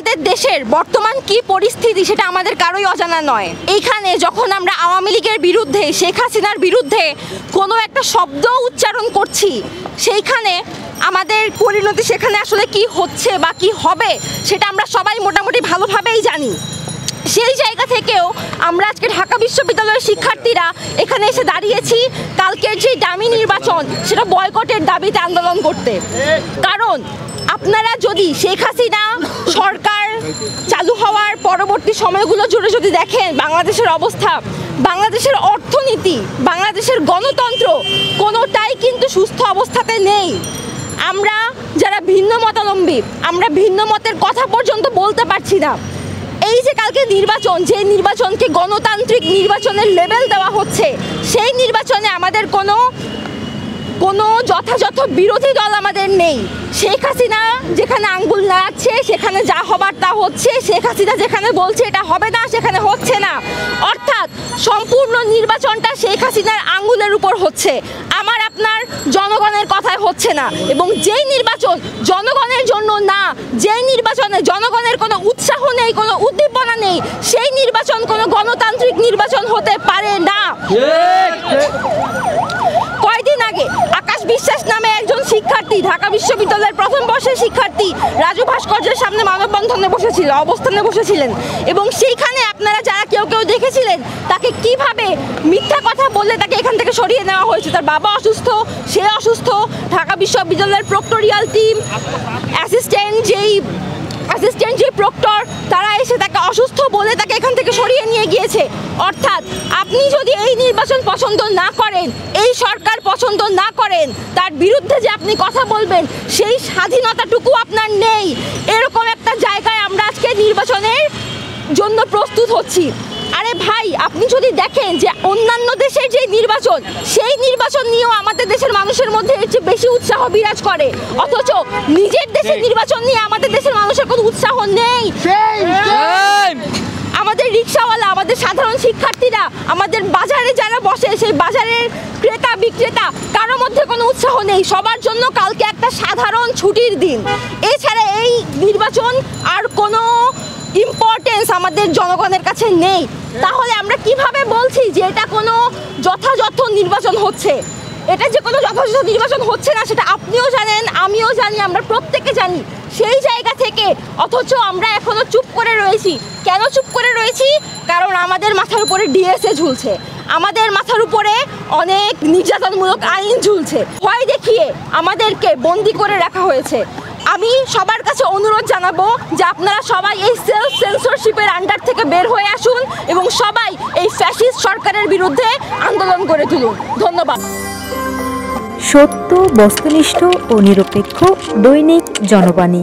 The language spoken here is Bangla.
আমাদের দেশের বর্তমান কি পরিস্থিতি সেটা আমাদের কারোই অজানা নয়। এইখানে যখন আমরা আওয়ামী লীগের বিরুদ্ধে, শেখ হাসিনার বিরুদ্ধে কোনো একটা শব্দ উচ্চারণ করছি, সেইখানে আমাদের পরিণতি সেখানে আসলে কি হচ্ছে বা কি হবে সেটা আমরা সবাই মোটামুটি ভালোভাবেই জানি। সেই জায়গা থেকেও আমরা আজকে ঢাকা বিশ্ববিদ্যালয়ের শিক্ষার্থীরা এখানে এসে দাঁড়িয়েছি কালকের যে দামি নির্বাচন সেটা বয়কটের দাবিতে আন্দোলন করতে। কারণ আপনারা যদি শেখ হাসিনা সরকার চালু হওয়ার পরবর্তী সময়গুলো জুড়ে যদি দেখেন বাংলাদেশের অবস্থা, বাংলাদেশের অর্থনীতি, বাংলাদেশের গণতন্ত্র কোনোটাই কিন্তু সুস্থ অবস্থাতে নেই। আমরা যারা ভিন্ন মতাবলম্বী, আমরা ভিন্ন মতের কথা পর্যন্ত বলতে পারছি না। এই যে কালকে নির্বাচন, যে নির্বাচনকে গণতান্ত্রিক নির্বাচনের লেবেল দেওয়া হচ্ছে, সেই নির্বাচনে আমাদের কোনো যথাযথ বিরোধী দল আমাদের নেই। শেখ হাসিনা যেখানে আঙ্গুল নাড়াচ্ছে সেখানে যা হবার তা হচ্ছে, শেখ হাসিনা যেখানে বলছে এটা হবে না সেখানে হচ্ছে না। অর্থাৎ সম্পূর্ণ নির্বাচনটা শেখ হাসিনার আঙ্গুলের উপর হচ্ছে, আমার আপনার জনগণের কথায় হচ্ছে না। এবং যেই নির্বাচন জনগণের জন্য না, যেই নির্বাচনে জনগণের কোনো উৎসাহ নেই, কোনো উদ্দীপনা নেই, সেই নির্বাচন কোনো গণতান্ত্রিক নির্বাচন হতে পারে না। কয়েকদিন আগে আকাশ বিশ্বাস নামে একজন শিক্ষার্থী, ঢাকা বিশ্ববিদ্যালয়ের প্রথম বর্ষের শিক্ষার্থী, রাজু ভাস্কর্যের সামনে মানববন্ধনে বসেছিল, অবস্থানে বসেছিলেন। এবং সেইখানে আপনারা যারা কেউ দেখেছিলেন তাকে কিভাবে মিথ্যা কথা বলে তাকে এখান থেকে সরিয়ে নেওয়া হয়েছে। তার বাবা অসুস্থ, সে অসুস্থ, ঢাকা বিশ্ববিদ্যালয়ের প্রক্টোরিয়াল টিম, অ্যাসিস্ট্যান্ট যে প্রক্টর, তারা এসে তাকে অসুস্থ বলে তাকে এখান থেকে সরিয়ে নিয়ে গিয়েছে। অর্থাৎ আপনি যদি এই নির্বাচন পছন্দ না করেন, এই সরকার পছন্দ না করেন, তার বিরুদ্ধে যে আপনি কথা বলবেন সেই স্বাধীনতাটুকু আপনার নেই। এরকম একটা জায়গায় আমরা আজকে নির্বাচনের জন্য প্রস্তুত হচ্ছি। আরে ভাই, আপনি যদি দেখেন যে অন্যান্য দেশের যে নির্বাচন, সেই নির্বাচন নিয়েও আমাদের দেশের মানুষের মধ্যে এর চেয়ে বেশি উৎসাহ বিরাজ করে, অথচ নিজের দেশের নির্বাচন নিয়ে আমাদের দেশের মানুষের কোনো উৎসাহ নেই। আমাদের রিক্সাওয়ালা, আমাদের সাধারণ শিক্ষার্থীরা, আমাদের বাজারে যারা বসে সেই বাজারের ক্রেতা বিক্রেতা, কারোর মধ্যে কোনো উৎসাহ নেই। সবার জন্য কালকে একটা সাধারণ ছুটির দিন। এছাড়া এই নির্বাচন আর কোনো ইম্পর্টেন্স আমাদের জনগণের কাছে নেই। তাহলে আমরা কিভাবে বলছি যে এটা কোনো যথাযথ নির্বাচন হচ্ছে? এটা যে কোনো যথাযথ নির্বাচন হচ্ছে না সেটা আপনিও জানেন, আমিও জানি, আমরা প্রত্যেকে জানি। সেই জায়গা থেকে অথচ আমরা এখনো চুপ করে রয়েছি। কেন চুপ করে রয়েছি? কারণ আমাদের মাথার উপরে ডিএসএ ঝুলছে, আমাদের মাথার উপরে অনেক নির্যাতনমূলক আইন ঝুলছে, ভয় দেখিয়ে আমাদেরকে বন্দি করে রাখা হয়েছে। আমি সবার কাছে অনুরোধ জানাবো যে আপনারা সবাই এই সেলফ সেন্সরশিপের আন্ডার থেকে বের হয়ে আসুন এবং সবাই এই ফ্যাসিস্ট সরকারের বিরুদ্ধে আন্দোলন করে তুলুন। ধন্যবাদ। সত্য, বস্তুনিষ্ঠ ও নিরপেক্ষ দৈনিক জনবাণী।